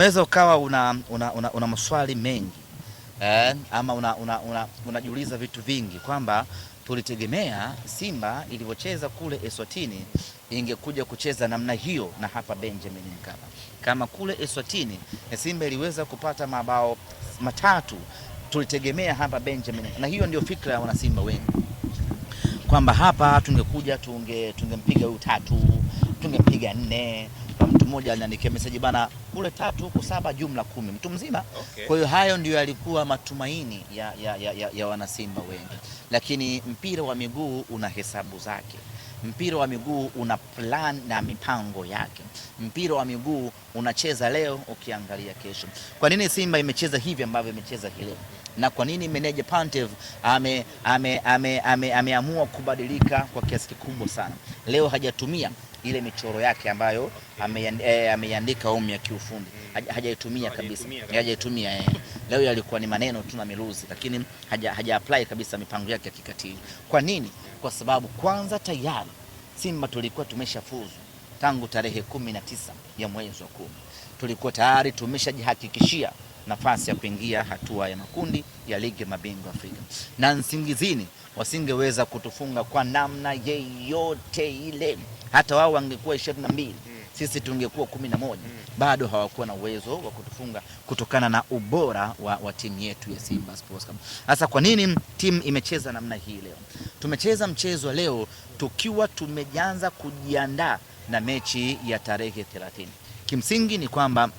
Unaweza ukawa una maswali mengi ama unajiuliza vitu vingi kwamba tulitegemea Simba ilivyocheza kule Eswatini ingekuja kucheza namna hiyo na hapa Benjamin Mkapa. Kama kule Eswatini Simba iliweza kupata mabao matatu, tulitegemea hapa Benjamin, na hiyo ndio fikra ya wana Simba wengi kwamba hapa tungekuja tungempiga huyu tatu, tungempiga 4. Mtu mmoja aliniandikia message bana, kule 3 huko 7 jumla 10 mtu mzima. Okay. Kwa hiyo hayo ndio yalikuwa matumaini ya wana Simba wengi, lakini mpira wa miguu una hesabu zake. Mpira wa miguu una plan na mipango yake. Mpira wa miguu unacheza leo ukiangalia kesho. Kwa nini Simba imecheza hivi ambavyo imecheza leo? Na kwa nini meneja Pantev ameamua kubadilika kwa kiasi kikubwa sana? Leo hajatumia ile michoro yake ambayo ameiandika ya kiufundi. Hajaitumia kabisa. Hajaitumia. Leo yalikuwa ni maneno tu na miluzi, lakini haja apply kabisa mipango yake ya kikatili. Kwa nini? Kwa sababu kwanza tayari Simba tulikuwa tumeshafuzu tangu tarehe 19 ya mwezi wa 10. Tulikuwa tayari tumeshajihakikishia nafasi ya kuingia hatua ya makundi ya ligi mabingwa Afrika. Na Nsingizini wasingeweza kutufunga kwa namna yeyote ile. Hata wao wangekuwa 22, sisi tungekuwa 11. Bado hawakuwa na uwezo wa kutufunga kutokana na ubora wa timu yetu ya Simba Sports Club. Sasa kwa nini timu imecheza namna hii leo? Tumecheza mchezo leo tukiwa tumeanza kujiandaa na mechi ya tarehe 30. Kimsingi ni kwamba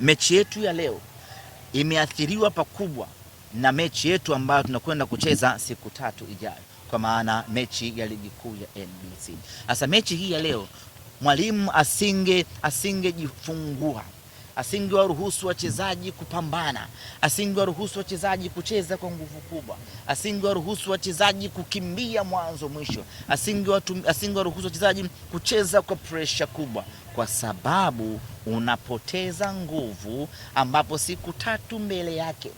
mechi yetu ya leo imeathiriwa pakubwa na mechi yetu ambayo tunakwenda kucheza siku 3 ijayo, kwa maana mechi ya ligi kuu ya NBC. Sasa mechi hii ya leo mwalimu asingejifungua, asingewaruhusu wachezaji kupambana, asingewaruhusu wachezaji kucheza kwa nguvu kubwa, asingewaruhusu wachezaji kukimbia mwanzo mwisho, asingewaruhusu wachezaji kucheza kwa pressure kubwa, kwa sababu unapoteza nguvu ambapo siku 3 mbele yake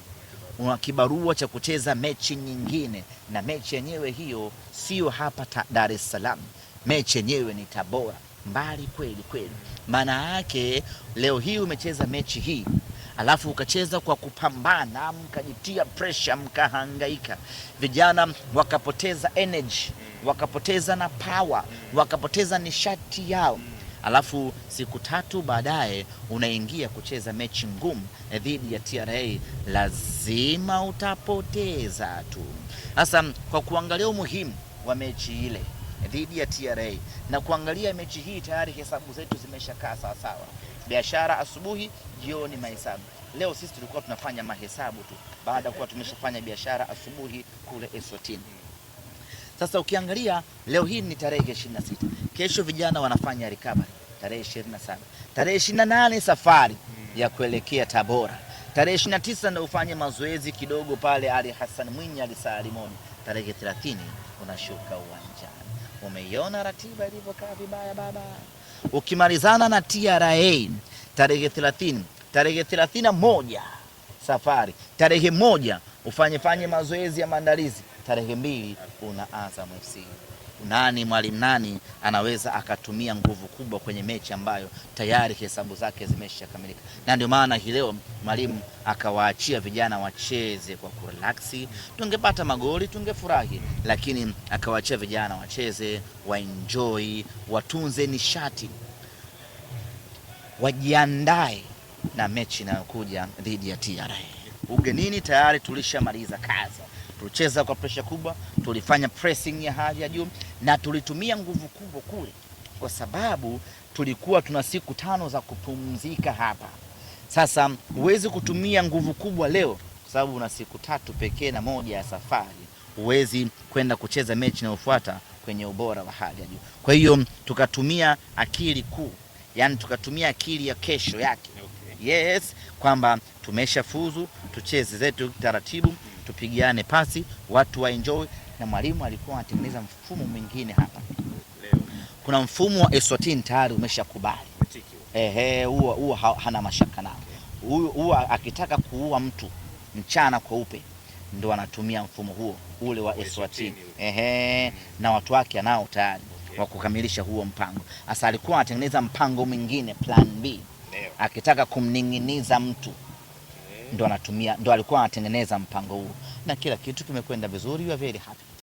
una kibarua cha kucheza mechi nyingine, na mechi yenyewe hiyo sio hapa Dar es Salaam. Mechi yenyewe ni Tabora, mbali kweli kweli. Maana yake leo hii umecheza mechi hii, alafu ukacheza kwa kupambana, mkajitia pressure, mkahangaika, vijana wakapoteza energy, wakapoteza na power, wakapoteza nishati yao. Alafu siku 3 baadaye unaingia kucheza mechi ngumu dhidi ya TRA, lazima utapoteza tu. Sasa kwa kuangalia umuhimu wa mechi ile dhidi ya TRA na kuangalia mechi hii, tayari hesabu zetu zimeshakaa sawa. Biashara asubuhi, jioni mahesabu. Leo sisi tulikuwa tunafanya mahesabu tu baada ya kuwa tumeshafanya biashara asubuhi kule Eswatini. Sasa ukiangalia leo hii ni tarehe 26. Kesho vijana wanafanya recovery tarehe 27. Tarehe 28 safari ya kuelekea Tabora. Tarehe 29 ndio ufanye mazoezi kidogo pale Ali Hassan Mwinyi Ali Salimoni. Tarehe 30 unashuka uwanjani. Umeiona ratiba ilivyokaa vibaya baba. Ukimalizana na TRA tarehe 30, tarehe 31 safari, tarehe 1 ufanye mazoezi ya maandalizi, tarehe 2 una Azam FC. Mwalimu nani anaweza akatumia nguvu kubwa kwenye mechi ambayo tayari hesabu zake zimeshakamilika? Na ndio maana hii leo mwalimu akawaachia vijana wacheze kwa kurelaxi. Tungepata magoli tungefurahi, lakini akawaachia vijana wacheze, waenjoy, watunze nishati, wajiandae na mechi inayokuja dhidi ya TRA. Ugenini tayari tulishamaliza kazi. Tulicheza kwa pressure kubwa, tulifanya pressing ya hali ya juu, na tulitumia nguvu kubwa kule kwa sababu tulikuwa tuna siku 5 za kupumzika hapa. Sasa huwezi kutumia nguvu kubwa leo kwa sababu una siku 3 pekee na 1 ya safari. Huwezi kwenda kucheza mechi inayofuata kwenye ubora wa hali ya juu. Kwa hiyo tukatumia akili kuu, yani tukatumia akili ya kesho yake. Yes, kwamba tumeshafuzu, tucheze zetu taratibu, tupigiane pasi, watu wa enjoy. Na mwalimu alikuwa anatengeneza mfumo mwingine hapa. Kuna mfumo wa Eswatini tayari umeshakubali. Huo hana mashaka nao. Huo akitaka kuua mtu mchana kweupe ndo anatumia mfumo huo ule wa Eswatini. Na watu wake anao tayari wa kukamilisha huo mpango. Sasa alikuwa anatengeneza mpango mwingine, plan B. akitaka kumning'iniza mtu ndo alikuwa anatengeneza mpango huu, na kila kitu kimekwenda vizuri. You are very happy.